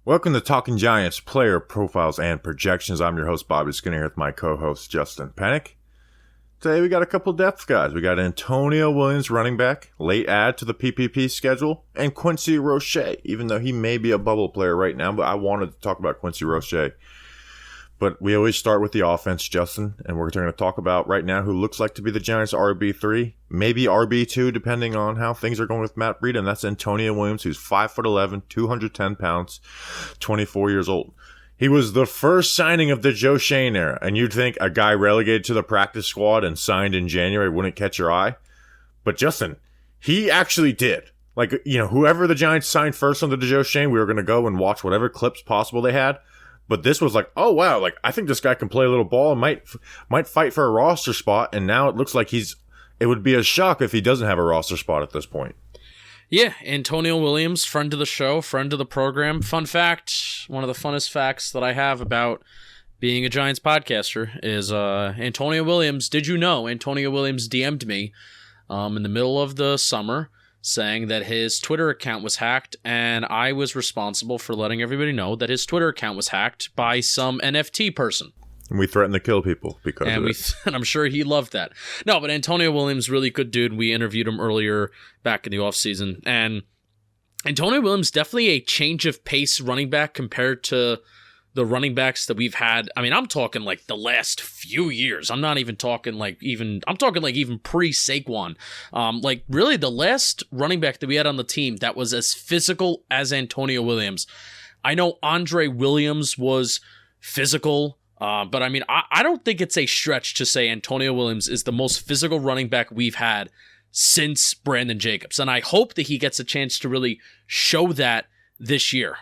Welcome to Talking Giants Player Profiles and Projections. I'm your host, Bobby Skinner, here with my co-host, Justin Pennick. Today we got a couple depth guys. We got Antonio Williams, running back, late add to the PPP schedule, and Quincy Roche, even though he may be a bubble player right now, but I wanted to talk about Quincy Roche. But we always start with the offense, Justin, and we're going to talk about right now who looks like to be the Giants' RB3, maybe RB2, depending on how things are going with Matt Breida, and that's Antonio Williams, who's 5'11", 210 pounds, 24 years old. He was the first signing of the Joe Schoen era, and you'd think a guy relegated to the practice squad and signed in January wouldn't catch your eye. But Justin, he actually did. Like, whoever the Giants signed first under the Joe Schoen, we were going to go and watch whatever clips possible they had. But this was like, oh, wow, like I think this guy can play a little ball and might fight for a roster spot. And now it looks like it would be a shock if he doesn't have a roster spot at this point. Yeah, Antonio Williams, friend of the show, friend of the program. Fun fact, one of the funnest facts that I have about being a Giants podcaster is Antonio Williams. Did you know Antonio Williams DM'd me in the middle of the summer saying that his Twitter account was hacked, and I was responsible for letting everybody know that his Twitter account was hacked by some NFT person. And we threatened to kill people because of it. And I'm sure he loved that. No, but Antonio Williams, really good dude. We interviewed him earlier back in the offseason. And Antonio Williams, definitely a change of pace running back compared to the running backs that we've had. I mean, I'm talking like the last few years. I'm not even talking even pre-Saquon. Like really the last running back that we had on the team that was as physical as Antonio Williams. I know Andre Williams was physical, but I mean, I don't think it's a stretch to say Antonio Williams is the most physical running back we've had since Brandon Jacobs. And I hope that he gets a chance to really show that this year.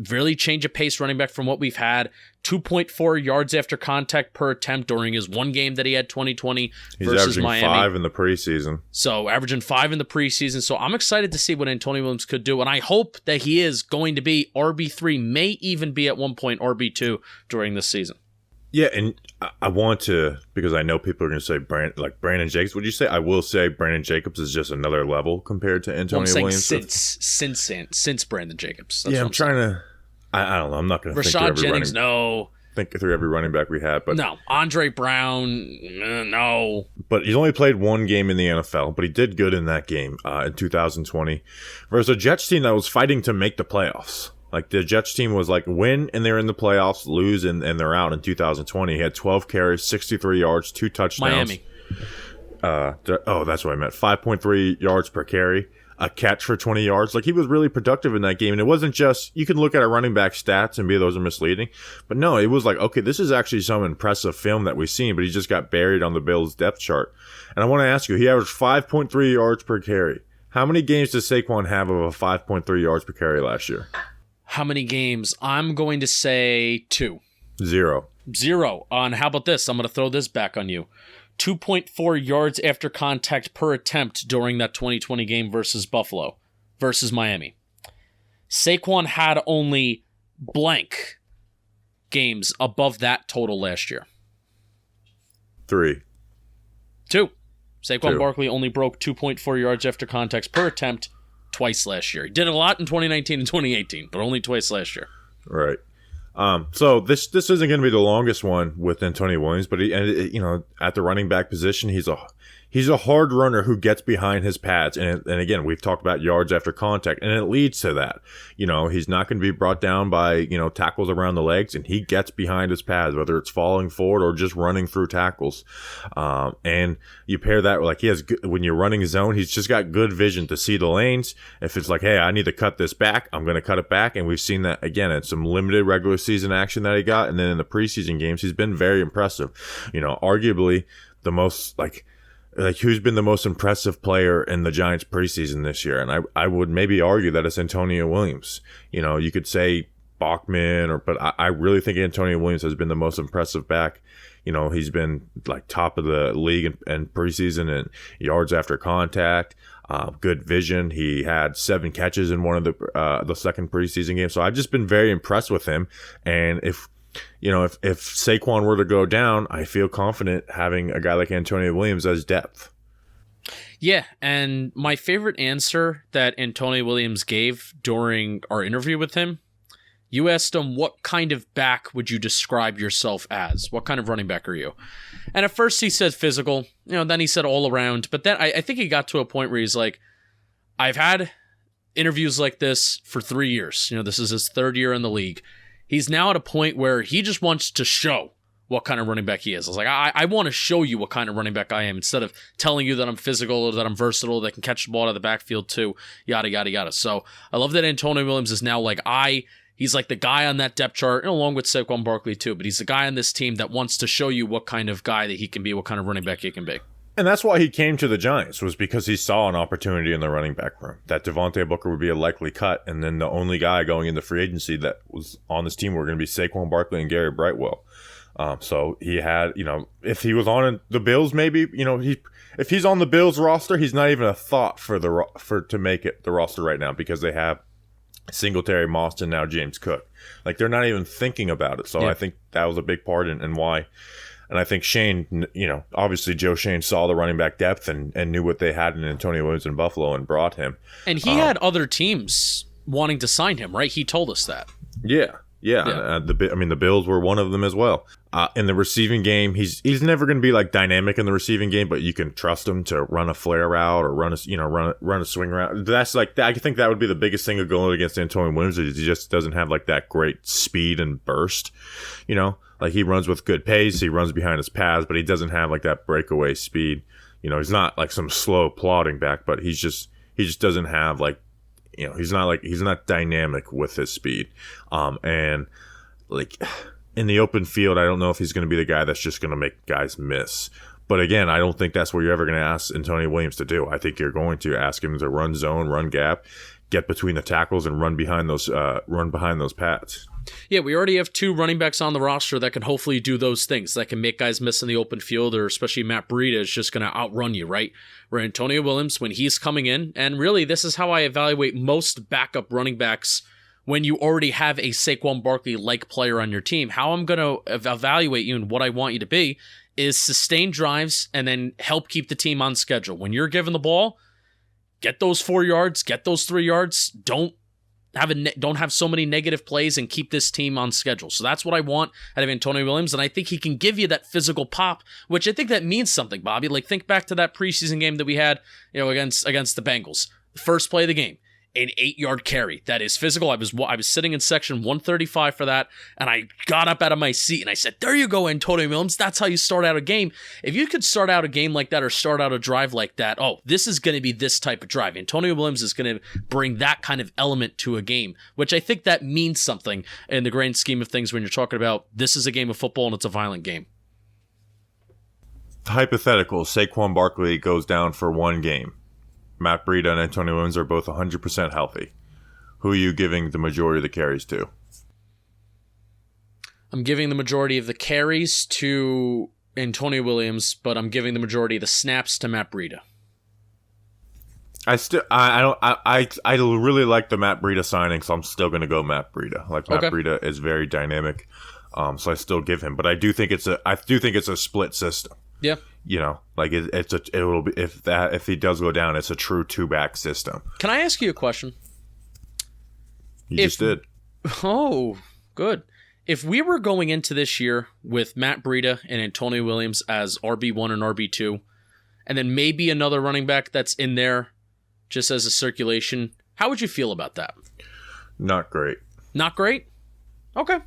Really change of pace running back from what we've had. 2.4 yards after contact per attempt during his one game that he had 2020 versus Miami. He's averaging 5 in the preseason. So averaging 5 in the preseason. So I'm excited to see what Antonio Williams could do. And I hope that he is going to be RB3, may even be at one point RB2 during this season. Yeah, and I want to, because I know people are going to say Brandon Jacobs. Would you say? I will say Brandon Jacobs is just another level compared to Antonio Williams. Since Brandon Jacobs. That's yeah, I'm trying to. I don't know. I'm not going to think through Rashad every Jennings, no. Think through every running back we had, but no. Andre Brown, no. But he's only played one game in the NFL, but he did good in that game in 2020 versus a Jets team that was fighting to make the playoffs. Like the Jets team was like win and they're in the playoffs, lose and they're out in 2020. He had 12 carries, 63 yards, 2 touchdowns. Miami. That's what I meant. 5.3 yards per carry, a catch for 20 yards. Like he was really productive in that game. And it wasn't just, you can look at a running back stats and be those are misleading. But no, it was like, okay, this is actually some impressive film that we've seen, but he just got buried on the Bills depth chart. And I want to ask you, he averaged 5.3 yards per carry. How many games does Saquon have of a 5.3 yards per carry last year? How many games? I'm going to say 2. 0. And how about this? I'm going to throw this back on you. 2.4 yards after contact per attempt during that 2020 game versus Miami. Saquon had only blank games above that total last year. 3. 2. Saquon Barkley only broke 2.4 yards after contact per attempt twice last year. He did a lot in 2019 and 2018, but only twice last year. Right. So this isn't going to be the longest one with Antonio Williams, but at the running back position, he's a hard runner who gets behind his pads, and again, we've talked about yards after contact, and it leads to that. He's not going to be brought down by tackles around the legs, and he gets behind his pads, whether it's falling forward or just running through tackles. And you pair that with when you're running zone, he's just got good vision to see the lanes. If it's like, hey, I need to cut this back, I'm going to cut it back, and we've seen that again in some limited regular season action that he got, and then in the preseason games, he's been very impressive. Arguably the most who's been the most impressive player in the Giants preseason this year? And I would maybe argue that it's Antonio Williams. You could say Bachman, but I really think Antonio Williams has been the most impressive back. He's been like top of the league in preseason and yards after contact, good vision. He had 7 catches in one of the second preseason game. So I've just been very impressed with him. And if Saquon were to go down, I feel confident having a guy like Antonio Williams as depth. Yeah, and my favorite answer that Antonio Williams gave during our interview with him You asked him, what kind of back would you describe yourself as? What kind of running back are you? And at first he said physical, then he said all around. But then I think he got to a point where he's like, I've had interviews like this for 3 years. This is his third year in the league. He's now at a point where he just wants to show what kind of running back he is. I was like, I want to show you what kind of running back I am instead of telling you that I'm physical or that I'm versatile, that can catch the ball out of the backfield too, yada, yada, yada. So I love that Antonio Williams is now like, he's like the guy on that depth chart, along with Saquon Barkley too, but he's the guy on this team that wants to show you what kind of guy that he can be, what kind of running back he can be. And that's why he came to the Giants, was because he saw an opportunity in the running back room, that Devontae Booker would be a likely cut, and then the only guy going into free agency that was on this team were going to be Saquon Barkley and Gary Brightwell. So he had, if he was on the Bills, maybe, if he's on the Bills roster, he's not even a thought to make it the roster right now, because they have Singletary, Moss, and now James Cook. Like, they're not even thinking about it. So yeah. I think that was a big part in why. And I think Shane, obviously Joe Schoen saw the running back depth and knew what they had in Antonio Williams in Buffalo and brought him. And he had other teams wanting to sign him, right? He told us that. Yeah. The Bills were one of them as well. In the receiving game, he's never going to be like dynamic in the receiving game, but you can trust him to run a flare route or run a swing route. That's like, I think that would be the biggest thing of going against Antonio Williams. Is he just doesn't have like that great speed and burst. Like, he runs with good pace, he runs behind his pads, but he doesn't have like that breakaway speed. He's not like some slow plodding back, but he just doesn't have like. He's not dynamic with his speed. And like in the open field, I don't know if he's going to be the guy that's just going to make guys miss. But again, I don't think that's what you're ever going to ask Antonio Williams to do. I think you're going to ask him to run zone, run gap, get between the tackles, and run behind those pads. Yeah, we already have 2 running backs on the roster that can hopefully do those things, that can make guys miss in the open field, or especially Matt Breida is just going to outrun you, right? Where Antonio Williams, when he's coming in, and really this is how I evaluate most backup running backs when you already have a Saquon Barkley-like player on your team. How I'm going to evaluate you and what I want you to be is sustain drives and then help keep the team on schedule. When you're given the ball, get those 4 yards, get those 3 yards, don't have so many negative plays, and keep this team on schedule. So that's what I want out of Antonio Williams, and I think he can give you that physical pop, which I think that means something, Bobby. Like, think back to that preseason game that we had, against the Bengals. The first play of the game, an 8-yard carry. That is physical. I was sitting in section 135 for that, and I got up out of my seat and I said, there you go, Antonio Williams. That's how you start out a game. If you could start out a game like that, or start out a drive like that, this is going to be this type of drive. Antonio Williams is going to bring that kind of element to a game, which I think that means something in the grand scheme of things when you're talking about this is a game of football and it's a violent game. Hypothetical, Saquon Barkley goes down for one game. Matt Breida and Antonio Williams are both 100% healthy. Who are you giving the majority of the carries to? I'm giving the majority of the carries to Antonio Williams, but I'm giving the majority of the snaps to Matt Breida. I really like the Matt Breida signing, so I'm still going to go Matt Breida. Matt Breida is very dynamic, so I still give him. But I do think it's a split system. Yeah. It'll be if he does go down, it's a true 2-back system. Can I ask you a question? You just did. Oh, good. If we were going into this year with Matt Breida and Antonio Williams as RB1 and RB2, and then maybe another running back that's in there just as a circulation, how would you feel about that? Not great. Not great? Okay.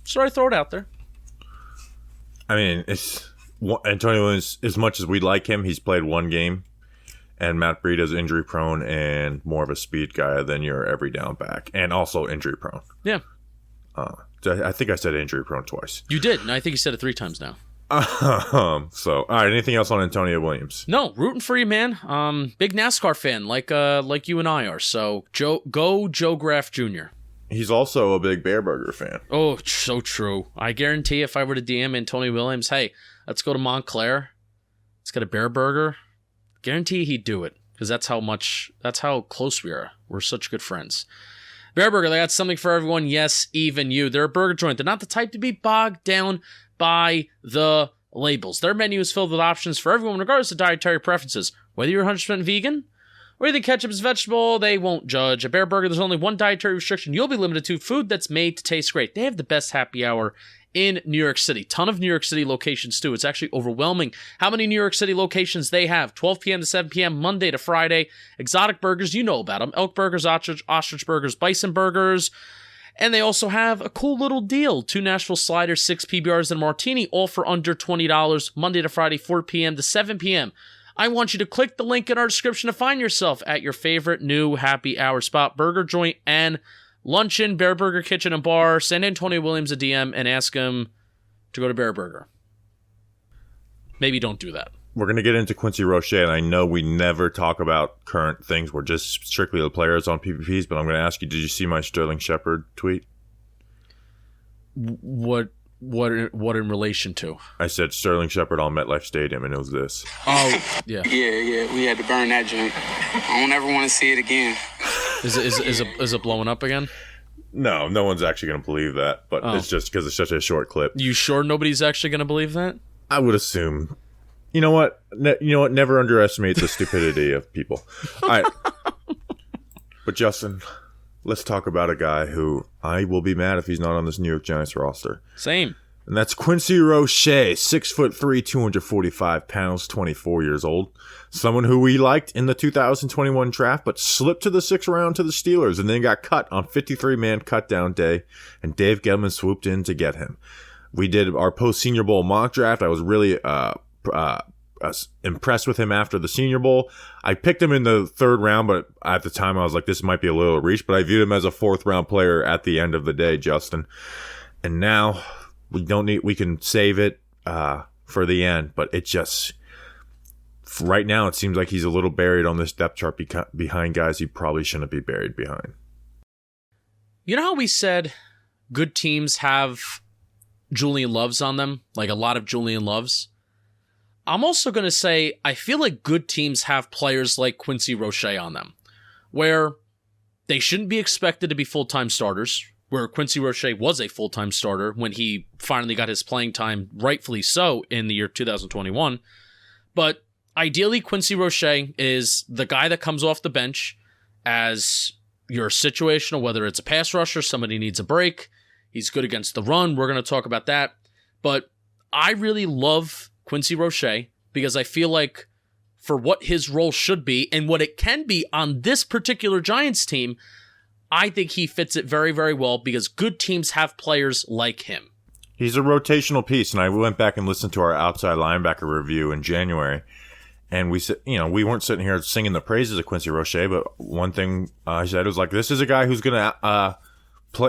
Sorry, throw it out there. I mean, Antonio Williams, as much as we like him, he's played one game, and Matt Breida is injury prone and more of a speed guy than your every down back, and also injury prone. Yeah. I think I said injury prone twice. You did, and I think you said it 3 times now. So, all right. Anything else on Antonio Williams? No, rooting for you, man. Big NASCAR fan, like you and I are. So, Joe Graff Jr. He's also a big Bareburger fan. Oh, so true. I guarantee if I were to DM Antonio Williams, hey, let's go to Montclair, let's get a Bareburger, guarantee he'd do it, because that's how close we are. We're such good friends. Bareburger, they got something for everyone. Yes, even you. They're a burger joint. They're not the type to be bogged down by the labels. Their menu is filled with options for everyone, regardless of dietary preferences. Whether you're 100% vegan, or you think ketchup is vegetable, they won't judge. At Bareburger, there's only one dietary restriction you'll be limited to: food that's made to taste great. They have the best happy hour in New York City. Ton of New York City locations, too. It's actually overwhelming how many New York City locations they have. 12 p.m. to 7 p.m., Monday to Friday. Exotic burgers, you know about them. Elk burgers, ostrich burgers, bison burgers. And they also have a cool little deal. 2 Nashville sliders, 6 PBRs, and a martini, all for under $20, Monday to Friday, 4 p.m. to 7 p.m. I want you to click the link in our description to find yourself at your favorite new happy hour spot, burger joint, and luncheon. Bareburger Kitchen and Bar. Send Antonio Williams a DM and ask him to go to Bareburger. Maybe don't do that. We're going to get into Quincy Roche, and I know we never talk about current things. We're just strictly the players on PPPs, but I'm going to ask you, did you see my Sterling Shepard tweet? What in relation to? I said Sterling Shepard on MetLife Stadium, and it was this. Oh, yeah. Yeah, we had to burn that joint. I don't ever want to see it again. Is it blowing up again? No one's actually going to believe that, but It's just because it's such a short clip. You sure nobody's actually going to believe that? I would assume. You know what? Never underestimate the stupidity of people. All right. But Justin, let's talk about a guy who I will be mad if he's not on this New York Giants roster. Same. And that's Quincy Roche, 6'3", 245 pounds, 24 years old. Someone who we liked in the 2021 draft, but slipped to the 6th round to the Steelers and then got cut on 53-man cutdown day, and Dave Gettleman swooped in to get him. We did our post-Senior Bowl mock draft. I was really impressed with him after the Senior Bowl. I picked him in the 3rd round, but at the time I was like, this might be a little reach, but I viewed him as a 4th round player at the end of the day, Justin. And now we can save it for the end, but it just, right now it seems like he's a little buried on this depth chart behind guys he probably shouldn't be buried behind. You know how we said good teams have Julian Loves on them? Like a lot of Julian Loves? I'm also going to say I feel like good teams have players like Quincy Roche on them, where they shouldn't be expected to be full-time starters, where Quincy Roche was a full-time starter when he finally got his playing time, rightfully so, in the year 2021. But ideally, Quincy Roche is the guy that comes off the bench as your situational, whether it's a pass rusher, somebody needs a break. He's good against the run. We're going to talk about that. But I really love Quincy Roche because I feel like for what his role should be and what it can be on this particular Giants team, I think he fits it very, very well because good teams have players like him. He's a rotational piece, and I went back and listened to our outside linebacker review in January, and we said, we weren't sitting here singing the praises of Quincy Roche, but one thing I said was like, this is a guy who's going to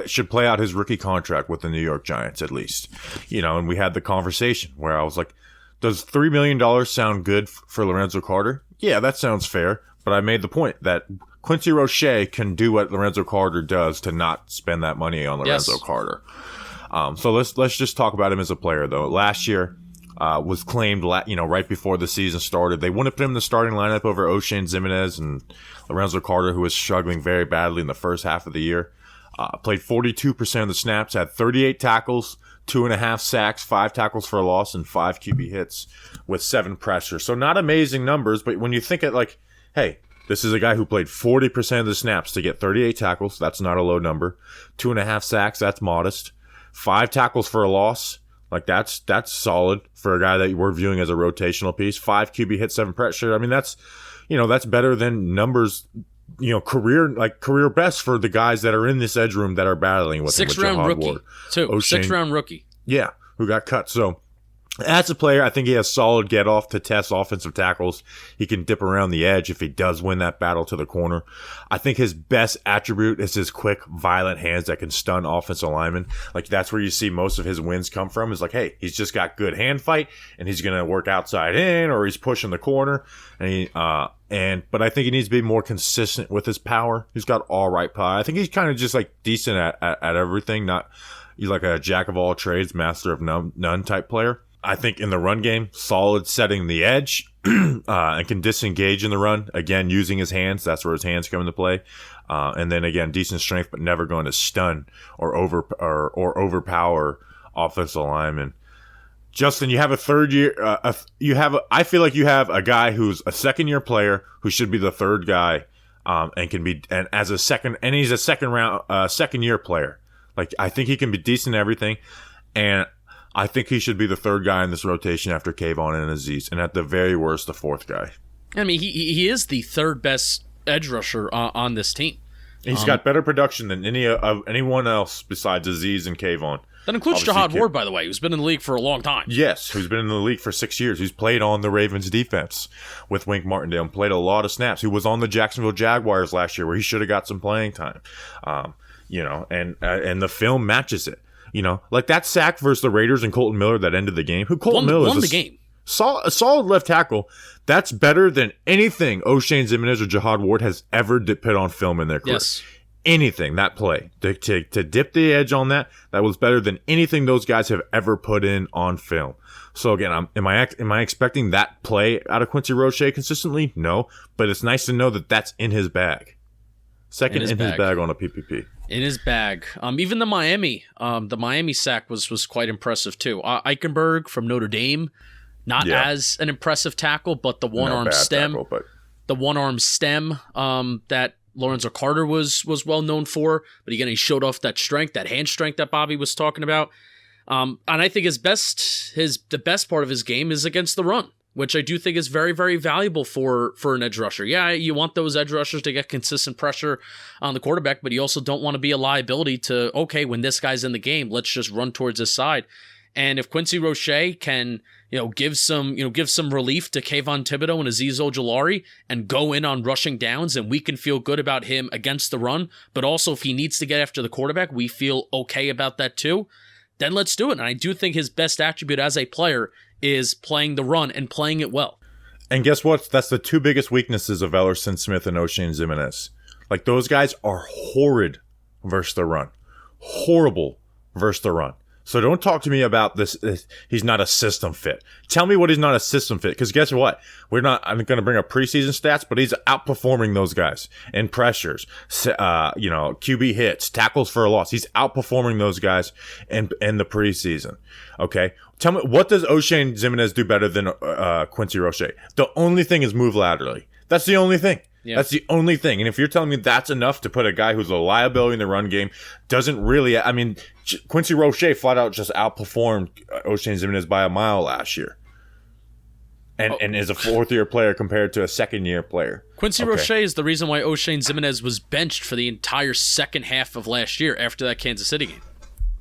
should play out his rookie contract with the New York Giants at least, and we had the conversation where I was like, does $3 million sound good for Lorenzo Carter? Yeah, that sounds fair, but I made the point that Quincy Roche can do what Lorenzo Carter does to not spend that money on Lorenzo Carter. So let's just talk about him as a player, though. Last year was claimed, right before the season started. They wouldn't put him in the starting lineup over O'Shane Zimenez and Lorenzo Carter, who was struggling very badly in the first half of the year. Played 42% of the snaps, had 38 tackles, 2.5 sacks, 5 tackles for a loss, and 5 QB hits with 7 pressures. So not amazing numbers, but when you think it like, hey, this is a guy who played 40% of the snaps to get 38 tackles. That's not a low number. 2.5 sacks. That's modest. 5 tackles for a loss. Like that's solid for a guy that we're viewing as a rotational piece. 5 QB hits, 7 pressure. I mean, that's better than numbers, career best for the guys that are in this edge room that are battling with him. 6th round rookie, too. 6th round rookie. Yeah, who got cut. So as a player, I think he has solid get-off to test offensive tackles. He can dip around the edge if he does win that battle to the corner. I think his best attribute is his quick, violent hands that can stun offensive linemen. Like, that's where you see most of his wins come from, is like, hey, he's just got good hand fight, and he's going to work outside in, or he's pushing the corner. But I think he needs to be more consistent with his power. He's got all right power. I think he's kind of just, like, decent at everything, not he's like a jack-of-all-trades, master-of-none type player. I think in the run game, solid setting the edge and can disengage in the run. Again, using his hands. That's where his hands come into play. And then again, decent strength, but never going to stun or overpower offensive linemen. Justin, you have a third year. I feel like you have a guy who's a second-year player who should be the third guy, and can be, and as a second, and he's a second-year player. Like, I think he can be decent at everything, and I think he should be the third guy in this rotation after Kayvon and Aziz, and at the very worst, the fourth guy. I mean, he is the third best edge rusher on this team. He's got better production than anyone else besides Aziz and Kayvon. That includes Jahad Ward, by the way, who's been in the league for a long time. Yes, who's been in the league for 6 years, who's played on the Ravens defense with Wink Martindale, and played a lot of snaps, who was on the Jacksonville Jaguars last year where he should have got some playing time. And the film matches it. Like that sack versus the Raiders and Colton Miller that ended the game. Miller won the game. A solid left tackle. That's better than anything O'Shane Ximines or Jahad Ward has ever put on film in their career. Yes. Anything, that play, to dip the edge on that was better than anything those guys have ever put in on film. So again, am I expecting that play out of Quincy Roche consistently? No, but it's nice to know that that's in his bag. Second in his bag on a PPP. In his bag. Even the Miami sack was quite impressive too. Eichenberg from Notre Dame, not as an impressive tackle, but the one-arm stem. The one-arm stem that Lorenzo Carter was well known for, but again, he showed off that strength, that hand strength that Bobby was talking about. And I think the best part of his game is against the run, which I do think is very, very valuable for an edge rusher. Yeah, you want those edge rushers to get consistent pressure on the quarterback, but you also don't want to be a liability to, okay, when this guy's in the game, let's just run towards his side. And if Quincy Roche can, give some relief to Kayvon Thibodeau and Azeez Ojulari and go in on rushing downs, and we can feel good about him against the run, but also if he needs to get after the quarterback, we feel okay about that too, then let's do it. And I do think his best attribute as a player is playing the run and playing it well. And guess what? That's the two biggest weaknesses of Ellerson Smith and O'Shane Ximines. Like, those guys are horrid versus the run. Horrible versus the run. So don't talk to me about this. He's not a system fit. Tell me what he's not a system fit. Because guess what? I'm going to bring up preseason stats, but he's outperforming those guys in pressures, QB hits, tackles for a loss. He's outperforming those guys in the preseason. Okay. Tell me, what does O'Shane Ximines do better than Quincy Roche? The only thing is move laterally. That's the only thing. Yeah. That's the only thing. And if you're telling me that's enough to put a guy who's a liability in the run game, doesn't really, Quincy Roche flat out just outperformed O'Shane Ximines by a mile last year. And is a fourth-year player compared to a second-year player. Quincy Roche is the reason why O'Shane Ximines was benched for the entire second half of last year after that Kansas City game.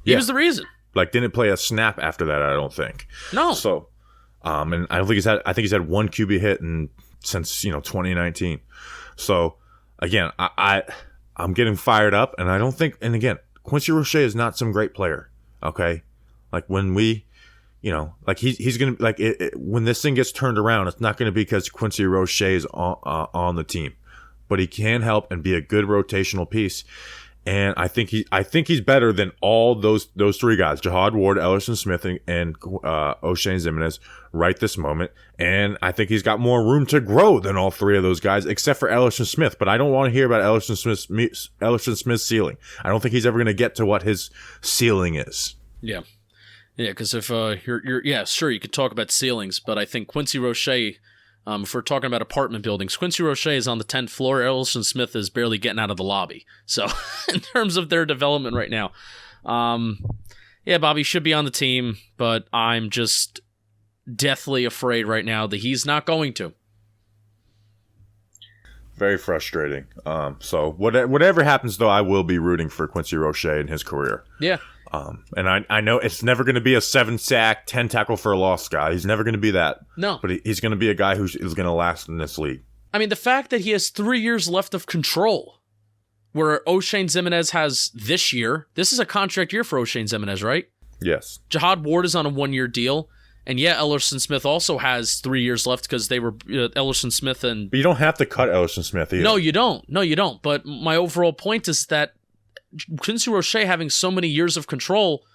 He was the reason. Like, didn't play a snap after that, I don't think. No. So, and I think he's had one QB hit since 2019. So again, I'm getting fired up, and I don't think. And again, Quincy Roche is not some great player. Okay, like when we, he's gonna when this thing gets turned around, it's not gonna be because Quincy Roche is on the team, but he can help and be a good rotational piece. And I think he's better than all those three guys: Jahad Ward, Ellerson Smith, and O'Shane Ximines right this moment. And I think he's got more room to grow than all three of those guys, except for Ellerson Smith. But I don't want to hear about Ellerson Smith's ceiling. I don't think he's ever going to get to what his ceiling is. Yeah, because if you're sure, you could talk about ceilings, but I think Quincy Roche. If we're talking about apartment buildings, Quincy Roche is on the 10th floor. Ellerson Smith is barely getting out of the lobby. So, in terms of their development right now, Bobby should be on the team, but I'm just deathly afraid right now that he's not going to. Very frustrating. So, whatever happens, though, I will be rooting for Quincy Roche in his career. Yeah. And I know it's never going to be a 7-sack, 10 tackle for a loss guy. He's never going to be that. No. But he's going to be a guy who is going to last in this league. I mean, the fact that he has 3 years left of control, where O'Shane Ximines has this year. This is a contract year for O'Shane Ximines, right? Yes. Jahad Ward is on a 1-year deal. And Ellerson Smith also has 3 years left because they were Ellerson Smith and... But you don't have to cut Ellerson Smith either. No, you don't. But my overall point is that Quincy Roche having so many years of control,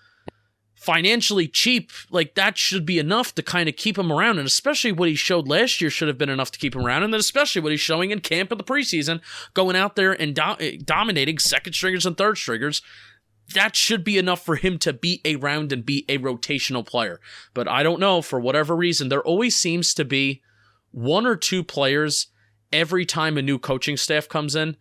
financially cheap, like that should be enough to kind of keep him around. And especially what he showed last year should have been enough to keep him around. And then especially what he's showing in camp in the preseason, going out there and dominating second stringers and third stringers. that should be enough for him to be around and be a rotational player. But I don't know, for whatever reason, there always seems to be one or two players every time a new coaching staff comes in.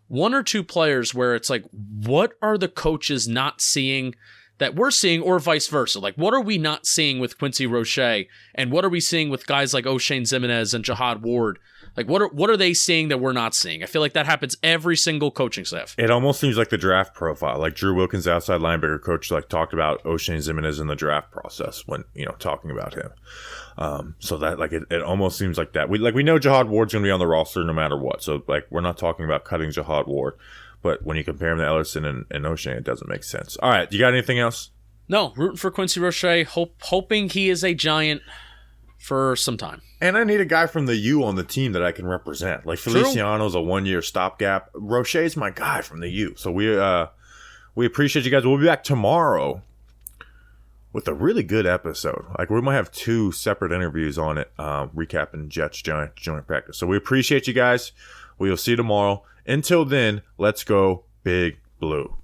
One or two players where it's like, what are the coaches not seeing that we're seeing, or vice versa? Like, what are we not seeing with Quincy Roche, and what are we seeing with guys like O'Shane Zimenez and Jihad Ward? Like, what are they seeing that we're not seeing? I feel like that happens every single coaching staff. It almost seems like the draft profile. Like Drew Wilkins, outside linebacker coach, like talked about O'Shane Zimenez in the draft process when, talking about him. So that like it almost seems like that. We know Jihad Ward's going to be on the roster no matter what. So like we're not talking about cutting Jihad Ward, but when you compare him to Ellerson and O'Shane, it doesn't make sense. All right, you got anything else? No, rooting for Quincy Roche, hoping he is a Giant for some time. And I need a guy from the U on the team that I can represent. Like Feliciano's a 1-year stopgap. Roche's my guy from the U. So we appreciate you guys. We'll be back tomorrow with a really good episode. Like we might have 2 separate interviews on it, recapping Jets Giants joint practice. So we appreciate you guys. We will see you tomorrow. Until then, let's go Big Blue.